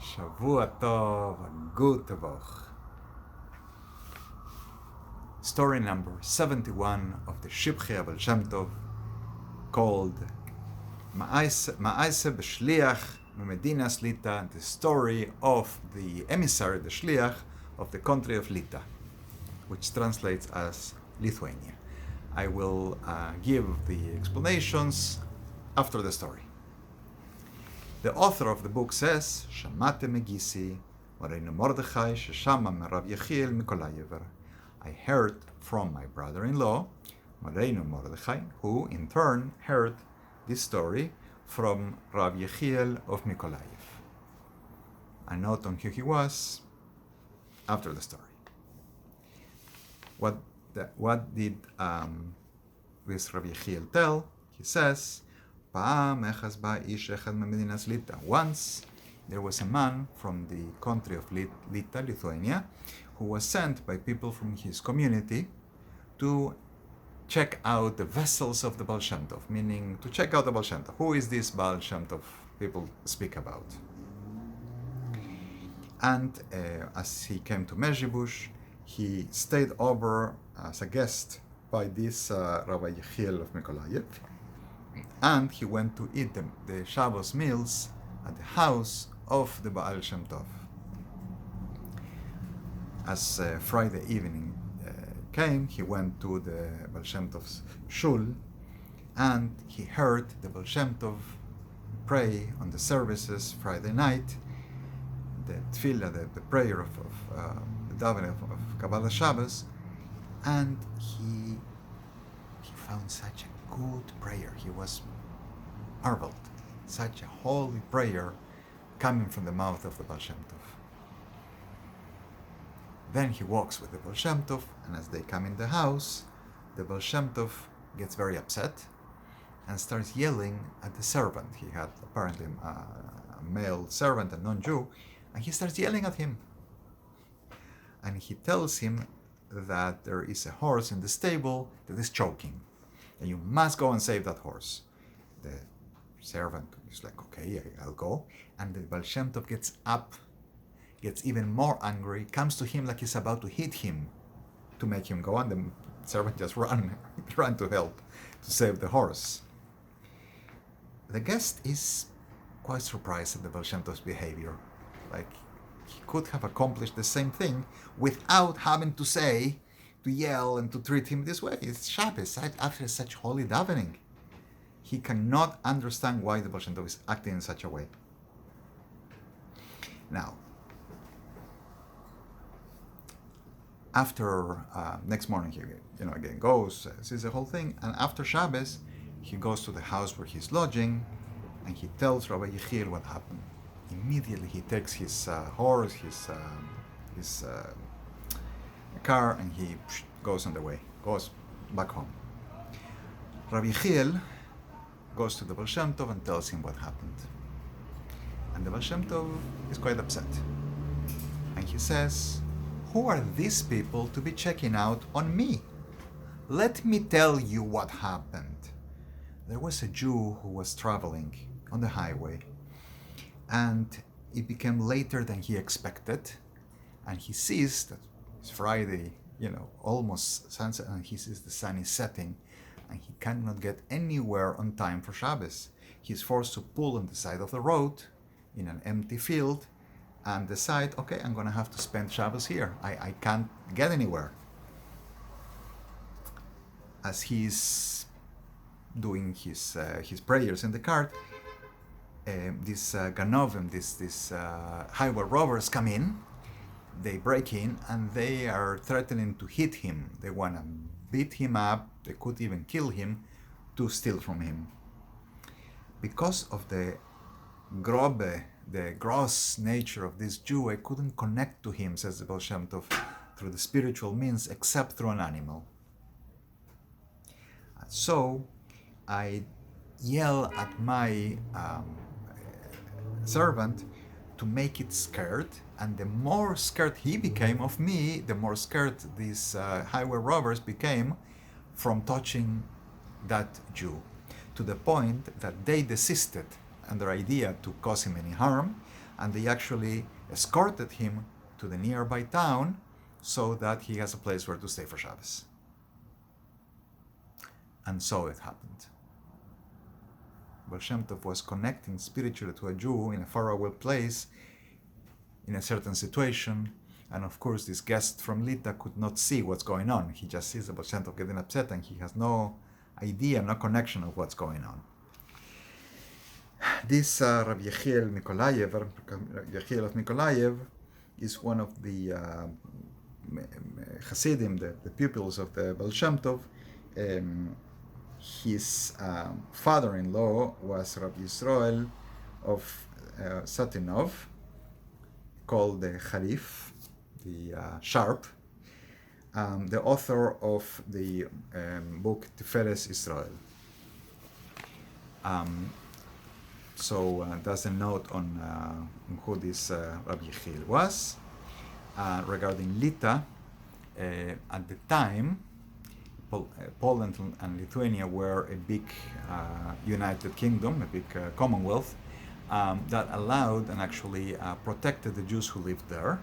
Shavua Tov, Gute Woche. Story number 71 of the Shivchei Baal Shem Tov, called Ma'ase B'Shliach Medinas Lita, the story of the emissary, the Shliach of the country of Lita, which translates as Lithuania. I will give the explanations after the story. The author of the book says, Shamate Megisi, Moreinu Mordechai, Sheshama Merav Yechiel Mikolayever. I heard from my brother-in-law, Moreinu Mordechai, who in turn heard this story from Rav Yechiel of Mikolayev. A note on who he was after the story. What did this Rav Yechiel tell? He says, once there was a man from the country of Lita, Lithuania, who was sent by people from his community to check out the vessels of the Baal Shem Tov, meaning to check out the Baal Shem Tov. Who is this Baal Shem Tov people speak about? And as he came to Mezhibush, he stayed over as a guest by this Rabbi Yechiel of Mikolayev, and he went to eat the Shabbos meals at the house of the Baal Shem Tov. As Friday evening came, he went to the Baal Shem Tov's shul, and he heard the Baal Shem Tov pray on the services Friday night, the tefillah, the prayer of the davening of Kabbalah Shabbos, and he found such a good prayer. He was marveled. Such a holy prayer coming from the mouth of the Baal Shem Tov. Then he walks with the Baal Shem Tov, and as they come in the house, the Baal Shem Tov gets very upset and starts yelling at the servant. He had apparently a male servant, a non-Jew, and he starts yelling at him. And he tells him that there is a horse in the stable that is choking, and you must go and save that horse. The servant is like, okay, I'll go. And the Baal Shem Tov gets up, gets even more angry, comes to him like he's about to hit him to make him go, and the servant just ran to help, to save the horse. The guest is quite surprised at the Baal Shem Tov's behavior. Like, he could have accomplished the same thing without having to yell and to treat him this way. It's Shabbos, after such holy davening. He cannot understand why the Baal Shem Tov is acting in such a way. Now, after next morning, he again goes, sees the whole thing, and after Shabbos, he goes to the house where he's lodging, and he tells Rabbi Yechiel what happened. Immediately, he takes his horse, his car, and he goes on the way, goes back home. Rabbi Yechiel goes to the Baal Shem Tov and tells him what happened. And the Baal Shem Tov is quite upset. And he says, who are these people to be checking out on me? Let me tell you what happened. There was a Jew who was traveling on the highway, and it became later than he expected, and he sees that it's Friday, almost sunset, and he sees the sun is setting, and he cannot get anywhere on time for Shabbos. He's forced to pull on the side of the road in an empty field and decide, okay, I'm going to have to spend Shabbos here. I can't get anywhere. As he's doing his prayers in the cart, these Ganovim, these highway robbers come in. They break in, and they are threatening to hit him. They want to beat him up. They could even kill him to steal from him. Because of the grobe, the gross nature of this Jew, I couldn't connect to him, says the Baal Shem Tov, through the spiritual means, except through an animal. So I yell at my servant to make it scared, and the more scared he became of me, the more scared these highway robbers became from touching that Jew, to the point that they desisted and their idea to cause him any harm, and they actually escorted him to the nearby town so that he has a place where to stay for Shabbos. And so it happened. Baal Shem Tov was connecting spiritually to a Jew in a faraway place, in a certain situation, and of course this guest from Lita could not see what's going on. He just sees the Baal Shem Tov getting upset and he has no idea, no connection of what's going on. This Rabbi Yechiel of Nikolaev is one of the Hasidim, the pupils of the Baal Shem Tov. His father-in-law was Rabbi Yisrael of Satinov, called the Harif, the Sharp, the author of the book Tiferes Israel. So that's a note on who this Rabbi Yechiel was. Regarding Lita, at the time, Poland and Lithuania were a big united kingdom, a big commonwealth that allowed and actually protected the Jews who lived there.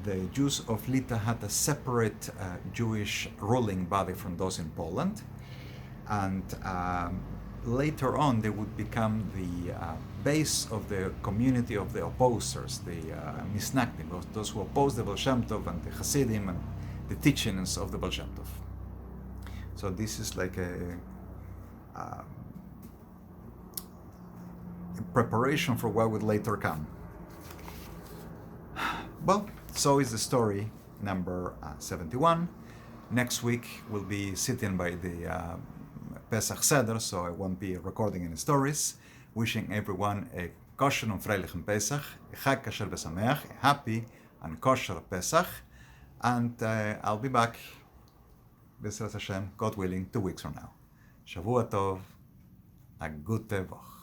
The Jews of Lita had a separate Jewish ruling body from those in Poland, and later on they would become the base of the community of the opposers, the Misnaktim, those who opposed the Baal Shem Tov and the Hasidim and the teachings of the Baal Shem Tov. So this is like a preparation for what would later come. Well, so is the story number 71. Next week we'll be sitting by the Pesach Seder, so I won't be recording any stories. Wishing everyone a kosher and freilichen Pesach, a chag kasher v'sameach, a happy and kosher Pesach, and I'll be back, B'ezras Hashem, God willing, 2 weeks from now. Shavua Tov, a gute Woche.